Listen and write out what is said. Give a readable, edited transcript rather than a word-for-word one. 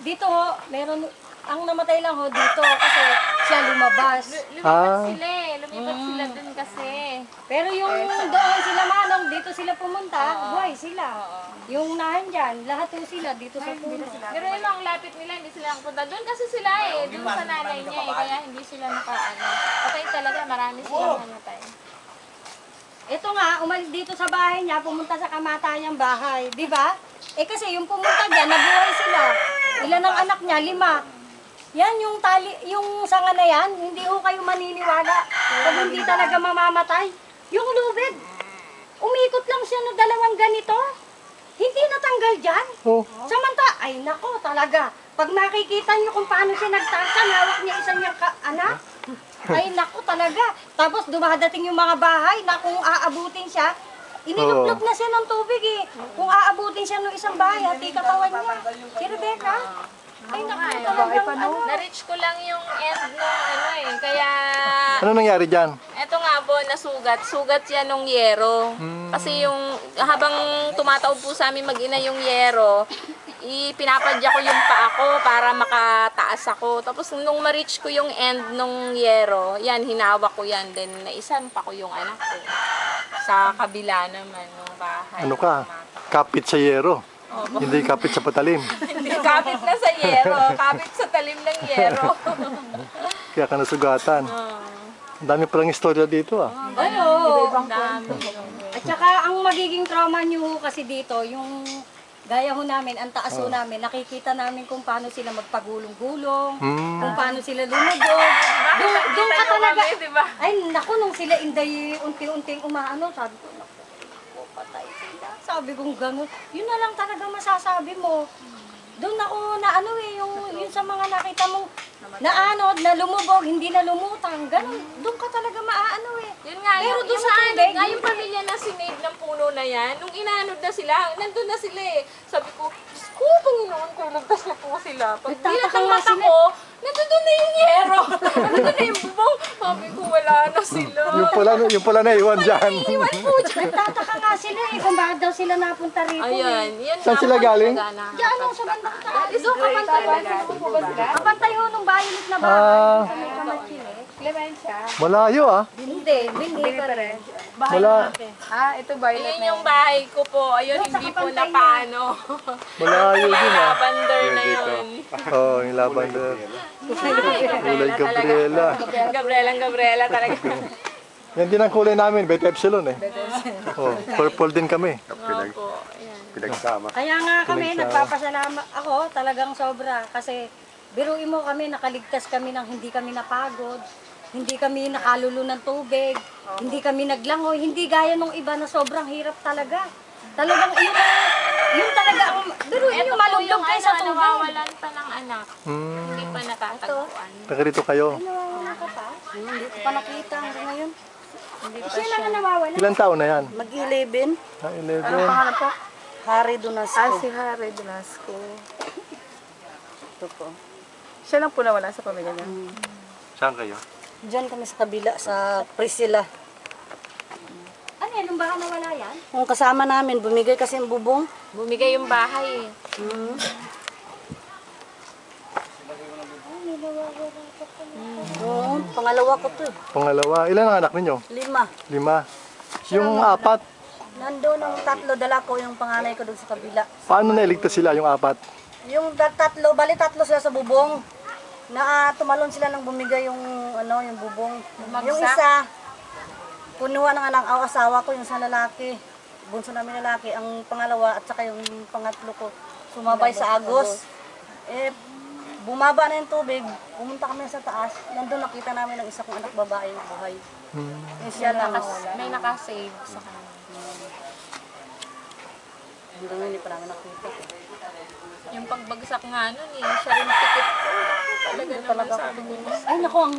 dito ho, meron, ang namatay lang ho dito kasi siya lumabas. Lumipat sila eh. Lumipat sila dun kasi. Pero yung doon sila manong, dito sila pumunta, buhay sila. Yung nandyan, lahat ho sila dito sa puno. Pero yung mga lapit nila, hindi sila nakapunta doon kasi sila eh. Doon sa nanay niya eh. Kaya hindi sila nakaano. Patay talaga, marami silang namatay. Ito nga, umalis dito sa bahay niya, pumunta sa kamatayang bahay, di ba? Eh kasi yung pumunta dyan, nabuhay sila. Ilan ang anak niya? 5. Yan yung tali, yung sanga na yan, hindi ho kayo maniniwala. Pag hindi talaga mamamatay. Yung lubid, umikot lang siya ng 2 ganito. Hindi natanggal dyan. Oh. Ay nako talaga. Pag makikita niyo kung paano siya nagtasan, hawak niya isa niyang anak. Ay nako talaga. Tapos dumadating yung mga bahay na kung aabutin siya, iniluplop na siya ng tubig eh. Kung aabutin siya ng isang bahay, hati katawan niya. Si Rebecca, ay naku talagang ano. Na-reach ko lang yung end nung ano eh. Kaya, Ano nangyari dyan? eto nga po, nasugat. Sugat yan nung yero. Kasi yung, habang tumataob po sa amin mag-ina yung yero, pinapadya ko yung paa ko para makataas ako. Tapos nung ma-reach ko yung end nung yero, yan, hinawak ko yan. Then naisampa ko yung anak ko. Sa kabila naman ng bahay. Ano ka? Kapit sa yero. Hindi kapit sa patalim. Hindi kapit na sa yero. Kapit sa talim ng yero. Kaya ka nasugatan. Ang dami palang istorya dito ah. Ano? Ang dami. At saka ang magiging trauma niyo ho kasi dito, yung gaya ho namin, ang taas ho namin, nakikita namin kung paano sila magpagulong-gulong, kung paano sila lumubog. Doon ka talaga, diba? ay naku, nung sila inday unti-unting umaano, sabi ko, naku, patay sila. Sabi kong gano'n, yun na lang talaga masasabi mo. Doon ako na ano eh, yung sa mga nakita mong naanod, na lumubog, hindi na lumutang, gano'n, doon ka talaga maaano eh. Yun nga, Pero yung, doon yung sa naanod tubig, nga, yung pamilya na sinave ng puno na yan, nung inaanod na sila, nandun na sila eh. Sabi ko, Diyos ko, Panginoon ko, ilagtas na po sila. Pag Nagtataka bilat ang nga mata sila. ko, nandun na yung yero. Nandun na yung bubong. Sabi ko, wala na sila. Yung pala na iwan dyan. Iwan po dyan. nagtataka nga sila eh, kung bakit daw sila napunta rito eh. Ayan, yan Saan nga sila po galing? talaga na. Diyan ang sa bandang taas. Ito, kapantay ba? Kapantay ho nung bayilit na bahay. Ah, Sa may Kamatsile. malayo ah. Hindi, binhi pa rin. Mala, Ayun yung bahay ko po. Ayun, Doon sa hindi po kapantay napano. malayo Yung din ah. lavender na yun. Oh, yung lavender. Kulay Gabriela. Gabriela talaga. Yan din ang kulay namin, Beta Epsilon eh. Oh, purple din kami. Opo, ayan. Pinagsama. Kaya nga kami, nagpapasalamat ako talagang sobra. Kasi biruin mo kami, nakaligtas kami ng hindi kami napagod. Hindi kami nakalulo ng tubig. Hindi kami naglangoy. Hindi gaya nung iba na sobrang hirap talaga. Talagang yun talaga ang biruin Ito nyo po malublog yung kayo sa ano, tubig. nawawalan pa ng anak. Hindi pa natatagpuan. Taga rito kayo. Nawawala ka pa? Hindi ko pa nakita hanggang ngayon. Hindi pa Siya lang ang nawawala. Ilan taon na yan? Mag-11. Ah, 11. po? Harry Donasco. Si Harry Velasco. Ito po. Siya lang po nawala sa pamilya niya. Saan kayo? Diyan kami sa kabila, sa Priscilla. Ano yan, nung baka nawala yan? Yung kasama namin, bumigay kasi yung bubong. Bumigay yung bahay. Oo, pangalawa ko to. Pangalawa. Ilan ang anak ninyo? 5. 5. Yung 4, Nandun ang 3, dala ko yung panganay ko doon sa kabila. paano nailigtas sila yung 4? Yung 3, bali 3 sila sa bubong. Na tumalon sila nang bumigay yung ano, yung bubong. Yung isa, punuan ng anak asawa ko, yung sa lalaki. Bunso namin lalaki, ang pangalawa at saka yung pangatlo ko sumabay sa agos. Eh, bumaba na yung tubig, pumunta kami sa taas, nandun nakita namin ang isa kong anak babae buhay. Yung siya lang. May nakasave sa kanya. Hanggang ngayon, hindi pa namin nakita. Yung pagbagsak nga nun eh, siya rin tikit ko. Talaga naman sabi ko. Ay naku, ang